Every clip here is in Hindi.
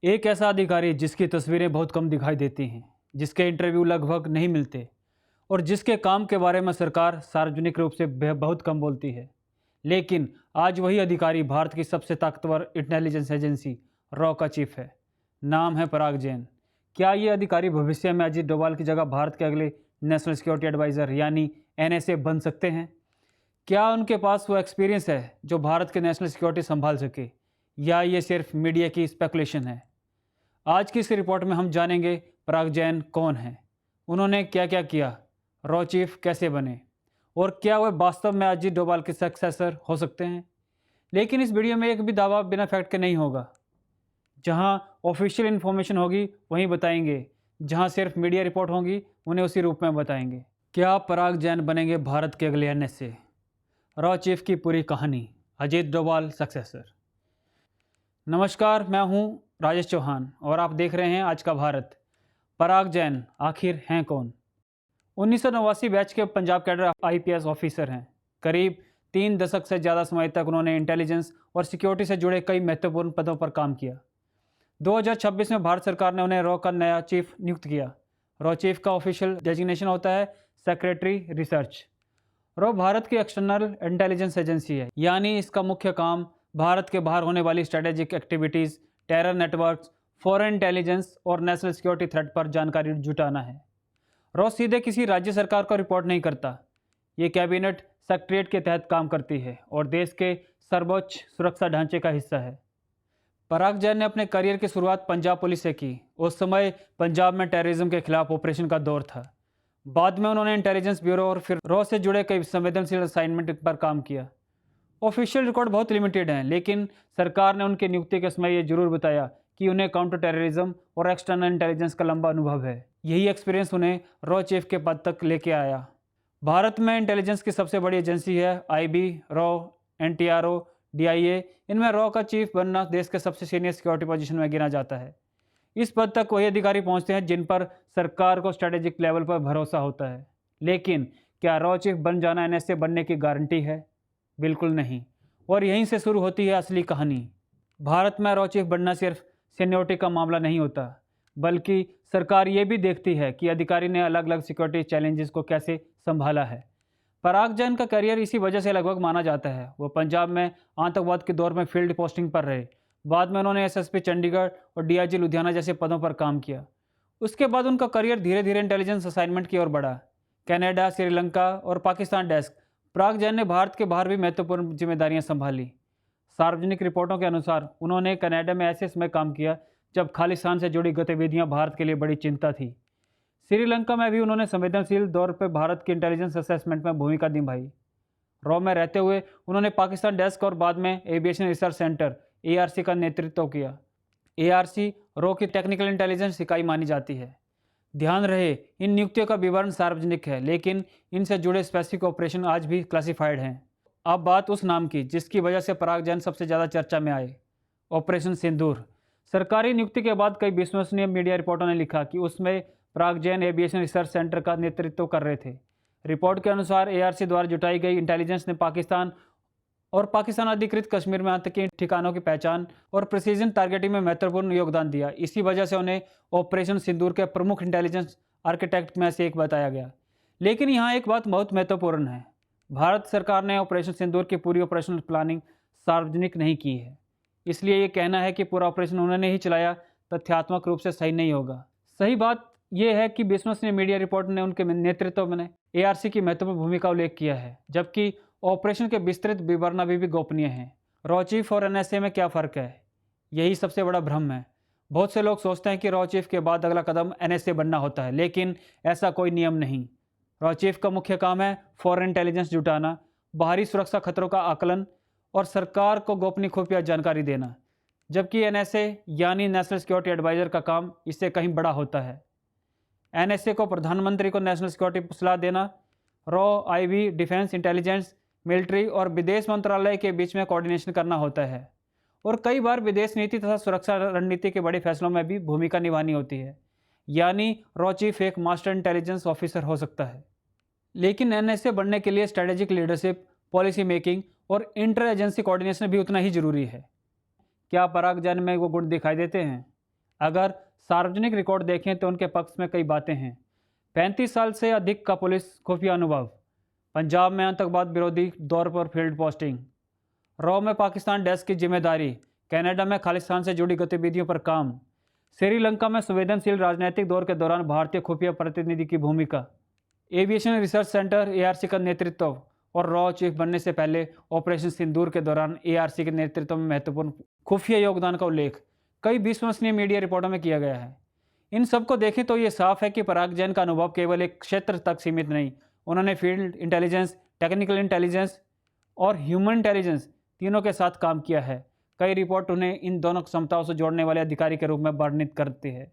एक ऐसा अधिकारी जिसकी तस्वीरें बहुत कम दिखाई देती हैं, जिसके इंटरव्यू लगभग नहीं मिलते और जिसके काम के बारे में सरकार सार्वजनिक रूप से बहुत कम बोलती है। लेकिन आज वही अधिकारी भारत की सबसे ताकतवर इंटेलिजेंस एजेंसी रॉ का चीफ है। नाम है पराग जैन। क्या ये अधिकारी भविष्य में अजीत डोभाल की जगह भारत के अगले नेशनल सिक्योरिटी एडवाइज़र यानी एनएसए बन सकते हैं? क्या उनके पास वो एक्सपीरियंस है जो भारत के नेशनल सिक्योरिटी संभाल सके, या ये सिर्फ मीडिया की स्पेकुलेशन है? आज की इस रिपोर्ट में हम जानेंगे पराग जैन कौन हैं, उन्होंने क्या क्या किया, रॉ चीफ कैसे बने और क्या वह वास्तव में अजीत डोभाल के सक्सेसर हो सकते हैं। लेकिन इस वीडियो में एक भी दावा बिना फैक्ट के नहीं होगा। जहां ऑफिशियल इन्फॉर्मेशन होगी वहीं बताएंगे, जहां सिर्फ मीडिया रिपोर्ट होगी उन्हें उसी रूप में बताएंगे। क्या पराग जैन बनेंगे भारत के अगले एनएसए? रॉ चीफ की पूरी कहानी, अजीत डोभाल सक्सेसर। नमस्कार, मैं हूं राजेश चौहान और आप देख रहे हैं आज का भारत। पराग जैन आखिर हैं कौन? 1989 बैच के पंजाब कैडर आईपीएस ऑफिसर हैं। करीब 3 दशक से ज़्यादा समय तक उन्होंने इंटेलिजेंस और सिक्योरिटी से जुड़े कई महत्वपूर्ण पदों पर काम किया। 2026 में भारत सरकार ने उन्हें रॉ का नया चीफ नियुक्त किया। रॉ चीफ का ऑफिशियल डेजिग्नेशन होता है सेक्रेटरी रिसर्च। रॉ भारत की एक्सटर्नल इंटेलिजेंस एजेंसी है, यानी इसका मुख्य काम भारत के बाहर होने वाली strategic activities, terror networks, foreign intelligence और नेशनल सिक्योरिटी थ्रेट पर जानकारी जुटाना है। रॉ सीधे किसी राज्य सरकार को रिपोर्ट नहीं करता। ये कैबिनेट सेक्रेटरीट के तहत काम करती है और देश के सर्वोच्च सुरक्षा ढांचे का हिस्सा है। पराग जैन ने अपने करियर की शुरुआत पंजाब पुलिस से की। उस समय पंजाब में टेररिज्म के खिलाफ ऑपरेशन का दौर था। बाद में उन्होंने इंटेलिजेंस ब्यूरो और फिर रॉ से जुड़े कई संवेदनशील असाइनमेंट पर काम किया। ऑफिशियल रिकॉर्ड बहुत लिमिटेड हैं, लेकिन सरकार ने उनकी नियुक्ति के समय ये जरूर बताया कि उन्हें काउंटर टेररिज्म और एक्सटर्नल इंटेलिजेंस का लंबा अनुभव है। यही एक्सपीरियंस उन्हें रॉ चीफ के पद तक लेके आया। भारत में इंटेलिजेंस की सबसे बड़ी एजेंसी है आईबी, रॉ, एनटीआरओ, डीआईए। इनमें रॉ का चीफ बनना देश के सबसे सीनियर सिक्योरिटी पोजीशन में गिना जाता है। इस पद तक वही अधिकारी पहुंचते हैं जिन पर सरकार को स्ट्रेटेजिक लेवल पर भरोसा होता है। लेकिन क्या रॉ चीफ बन जाना एनएसए बनने की गारंटी है? बिल्कुल नहीं। और यहीं से शुरू होती है असली कहानी। भारत में रॉ चीफ बनना सिर्फ सीनियोरिटी का मामला नहीं होता, बल्कि सरकार ये भी देखती है कि अधिकारी ने अलग अलग सिक्योरिटी चैलेंजेस को कैसे संभाला है। पराग जैन का करियर इसी वजह से लगभग माना जाता है। वो पंजाब में आतंकवाद के दौर में फील्ड पोस्टिंग पर रहे। बाद में उन्होंने एसएसपी चंडीगढ़ और डीआईजी लुधियाना जैसे पदों पर काम किया। उसके बाद उनका करियर धीरे धीरे इंटेलिजेंस असाइनमेंट की ओर बढ़ा। कनाडा, श्रीलंका और पाकिस्तान डेस्क। पराग जैन ने भारत के बाहर भी महत्वपूर्ण जिम्मेदारियां संभाली। सार्वजनिक रिपोर्टों के अनुसार उन्होंने कनाडा में ऐसे समय काम किया जब खालिस्तान से जुड़ी गतिविधियां भारत के लिए बड़ी चिंता थी। श्रीलंका में भी उन्होंने संवेदनशील दौर पर भारत की इंटेलिजेंस असेसमेंट में भूमिका निभाई। रॉ में रहते हुए उन्होंने पाकिस्तान डेस्क और बाद में एविएशन रिसर्च सेंटर एआरसी का नेतृत्व किया। एआरसी रॉ की टेक्निकल इंटेलिजेंस इकाई मानी जाती है। ध्यान रहे, इन नियुक्तियों का विवरण सार्वजनिक है, लेकिन इनसे जुड़े स्पेसिफिक ऑपरेशन आज भी क्लासिफाइड हैं। अब बात उस नाम की जिसकी वजह से पराग जैन सबसे ज़्यादा चर्चा में आए, ऑपरेशन सिंदूर। सरकारी नियुक्ति के बाद कई विश्वसनीय मीडिया रिपोर्टों ने लिखा कि उसमें पराग जैन एविएशन रिसर्च सेंटर का नेतृत्व कर रहे थे। रिपोर्ट के अनुसार एआरसी द्वारा जुटाई गई इंटेलिजेंस ने पाकिस्तान और पाकिस्तान अधिकृत कश्मीर में आतंकी ठिकानों की पहचान और प्रिसीजन टारगेटिंग में महत्वपूर्ण योगदान दिया। इसी वजह से उन्हें ऑपरेशन सिंदूर के प्रमुख इंटेलिजेंस आर्किटेक्ट में से एक बताया गया। लेकिन यहाँ एक बात बहुत महत्वपूर्ण है, भारत सरकार ने ऑपरेशन सिंदूर की पूरी ऑपरेशनल प्लानिंग सार्वजनिक नहीं की है। इसलिए ये कहना है कि पूरा ऑपरेशन उन्होंने ही चलाया तथ्यात्मक रूप से सही नहीं होगा। सही बात यह है कि विश्वसनीय मीडिया रिपोर्ट ने उनके नेतृत्व में एआरसी की महत्वपूर्ण भूमिका उल्लेख किया है, जबकि ऑपरेशन के विस्तृत विवरण अभी भी गोपनीय हैं। रॉ चीफ और एनएसए में क्या फ़र्क है? यही सबसे बड़ा भ्रम है। बहुत से लोग सोचते हैं कि रॉ चीफ के बाद अगला कदम एनएसए बनना होता है, लेकिन ऐसा कोई नियम नहीं। रॉ चीफ का मुख्य काम है फॉरेन इंटेलिजेंस जुटाना, बाहरी सुरक्षा खतरों का आकलन और सरकार को गोपनीय खुफिया जानकारी देना, जबकि एनएसए यानी नेशनल सिक्योरिटी एडवाइज़र का काम इससे कहीं बड़ा होता है। एनएसए को प्रधानमंत्री को नेशनल सिक्योरिटी सलाह देना, raw IB, defence, intelligence, military और विदेश मंत्रालय के बीच में कोऑर्डिनेशन करना होता है और कई बार विदेश नीति तथा सुरक्षा रणनीति के बड़े फैसलों में भी भूमिका निभानी होती है। यानी रॉ चीफ एक मास्टर इंटेलिजेंस ऑफिसर हो सकता है। लेकिन एनएसए बनने के लिए स्ट्रेटेजिक लीडरशिप, पॉलिसी मेकिंग और इंटर एजेंसी कोऑर्डिनेशन भी उतना ही जरूरी है। क्या पराग जैन में वो गुण दिखाई देते हैं? अगर सार्वजनिक रिकॉर्ड देखें तो उनके पक्ष में कई बातें हैं। 35 साल से अधिक का पुलिस खुफिया अनुभव, पंजाब में आतंकवाद विरोधी दौर पर फील्ड पोस्टिंग, रॉ में पाकिस्तान डेस्क की जिम्मेदारी, कनाडा में खालिस्तान से जुड़ी गतिविधियों पर काम, श्रीलंका में संवेदनशील राजनीतिक दौर के दौरान भारतीय खुफिया प्रतिनिधि की भूमिका, एविएशन रिसर्च सेंटर एआरसी का नेतृत्व और रॉ चीफ बनने से पहले ऑपरेशन सिंदूर के दौरान एआरसी के नेतृत्व में महत्वपूर्ण खुफिया योगदान का उल्लेख कई विश्वसनीय मीडिया रिपोर्टों में किया गया है। इन सबको देखें तो ये साफ है कि पराग जैन का अनुभव केवल एक क्षेत्र तक सीमित नहीं, उन्होंने फील्ड इंटेलिजेंस, टेक्निकल इंटेलिजेंस और ह्यूमन इंटेलिजेंस तीनों के साथ काम किया है। कई रिपोर्ट उन्हें इन दोनों क्षमताओं से जोड़ने वाले अधिकारी के रूप में वर्णित करती है।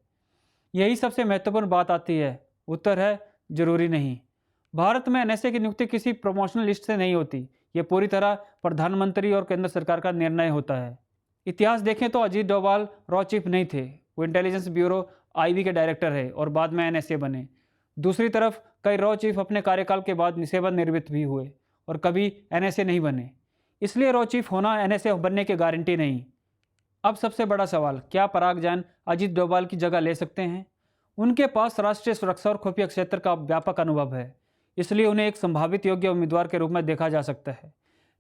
यही सबसे महत्वपूर्ण बात आती है। उत्तर है जरूरी नहीं। भारत में एनएसए की नियुक्ति किसी प्रमोशनल लिस्ट से नहीं होती, ये पूरी तरह प्रधानमंत्री और केंद्र सरकार का निर्णय होता है। इतिहास देखें तो अजीत डोभाल रॉ चीफ नहीं थे, वो इंटेलिजेंस ब्यूरो आईबी के डायरेक्टर है और बाद में एनएसए बने। दूसरी तरफ कई रॉ चीफ अपने कार्यकाल के बाद सेवानिवृत्त भी हुए और कभी एनएसए नहीं बने, इसलिए रॉ चीफ होना एनएसए बनने की गारंटी नहीं। अब सबसे बड़ा सवाल, क्या पराग जैन अजीत डोभाल की जगह ले सकते हैं? उनके पास राष्ट्रीय सुरक्षा और खुफिया क्षेत्र का व्यापक अनुभव है, इसलिए उन्हें एक संभावित योग्य उम्मीदवार के रूप में देखा जा सकता है।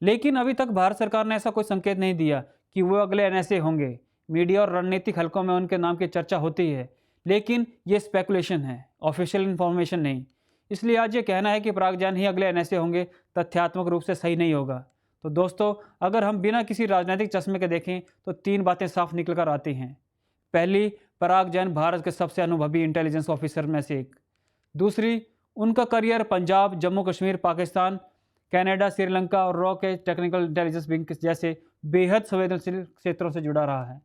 लेकिन अभी तक भारत सरकार ने ऐसा कोई संकेत नहीं दिया कि वो अगले एनएसए होंगे। मीडिया और रणनीतिक हलकों में उनके नाम की चर्चा होती है, लेकिन ये स्पेकुलेशन है, ऑफिशियल इन्फॉर्मेशन नहीं। इसलिए आज ये कहना है कि पराग जैन ही अगले एनएसए होंगे तथ्यात्मक रूप से सही नहीं होगा। तो दोस्तों, अगर हम बिना किसी राजनीतिक चश्मे के देखें तो 3 बातें साफ निकल कर आती हैं। पहली, पराग जैन भारत के सबसे अनुभवी इंटेलिजेंस ऑफिसर में से एक। दूसरी, उनका करियर पंजाब, जम्मू कश्मीर, पाकिस्तान, कनाडा, श्रीलंका और रॉ के टेक्निकल इंटेलिजेंस विंग जैसे बेहद संवेदनशील क्षेत्रों से जुड़ा रहा है।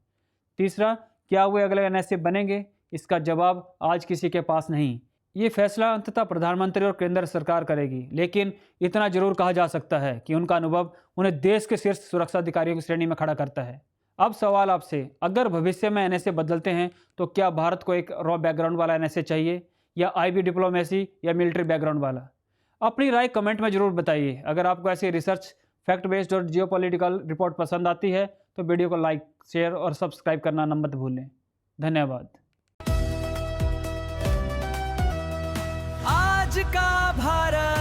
तीसरा, क्या वे अगले एनएसए बनेंगे? इसका जवाब आज किसी के पास नहीं। ये फैसला अंततः प्रधानमंत्री और केंद्र सरकार करेगी, लेकिन इतना जरूर कहा जा सकता है कि उनका अनुभव उन्हें देश के शीर्ष सुरक्षा अधिकारियों की श्रेणी में खड़ा करता है। अब सवाल आपसे, अगर भविष्य में एनएसए बदलते हैं तो क्या भारत को एक रॉ बैकग्राउंड वाला एनएसए चाहिए या आईबी डिप्लोमेसी या मिलिट्री बैकग्राउंड वाला? अपनी राय कमेंट में जरूर बताइए। अगर आपको ऐसी रिसर्च, फैक्ट बेस्ड और जियोपॉलिटिकल रिपोर्ट पसंद आती है तो वीडियो को लाइक, शेयर और सब्सक्राइब करना न मत भूलें। धन्यवाद। आज का भारत